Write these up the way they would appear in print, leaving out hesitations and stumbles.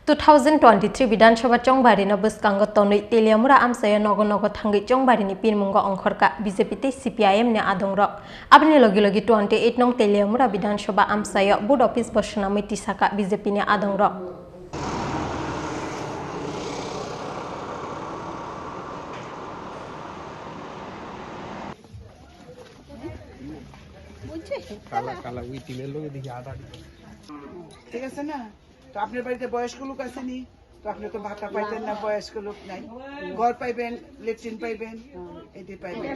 2023 বিধানসভা চংবারিনা বসকাঙ্গ তনৈ তেলিয়ামুরা আমসায়া নগ নগ থাঙ্গি চংবারিনি পিনমুঙ্গ অংখরকা বিজেপিতে সিপিআইএম নে আদংরক আবনি লগে লগে 28 নং তেলিয়ামুরা বিধানসভা আমসায়া বুড অফিস বসনা মিটিসাকা বিজেপি নে আদংরক ঠিক আছে না তো আপনার বাড়িতে বয়স্ক লোক আসেনি তো আপনি তো ভাতা পাইবেন না বয়স্ক লোক নাই ঘর পাইবেন লেট্রিন পাইবেন এটি পাইবেন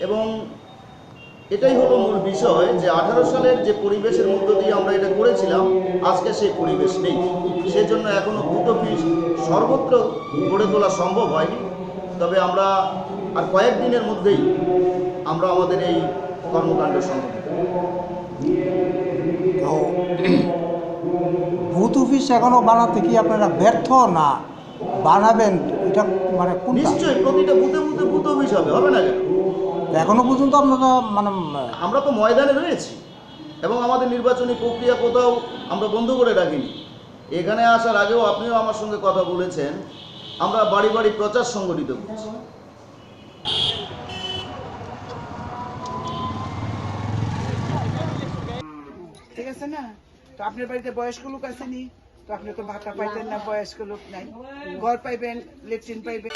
এবং এটাই হলো মূল বিষয় যে 18 সালের যে পরিবেশের মধ্য দিয়ে আমরা এটা করেছিলাম আজকে সেই পরিবেশ নেই, সেজন্য এখনো বুথ অফিস সর্বত্র গড়ে তোলা সম্ভব হয়নি। তবে আমরা আর কয়েকদিনের মধ্যেই আমরা আমাদের এই কর্মকাণ্ড সংগঠিত বুথ অফিস এখনো বানাতে কি আপনারা ব্যর্থ না বানাবেন? এটা মানে নিশ্চয়ই প্রতিটা বুথে বুথে বুথ অফিস হবে না কেন? এখনো পর্যন্ত আপনারা মানে আমরা তো ময়দানে রয়েছি এবং আমাদের নির্বাচনী প্রক্রিয়া কোথাও আমরা বন্ধ করে রাখিনি। এখানে আসার আগেও আপনিও আমার সঙ্গে কথা বলেছেন, আমরা বাড়ি বাড়ি প্রচার সংগঠিত করছি। ঠিক আছে না তো আপনার বাড়িতে বয়স্ক লোক আসেনি তো আপনি তো ভাতা পাইবেন না বয়স্ক লোক নাই ঘর পাইবেন লেট্রিন পাইবেন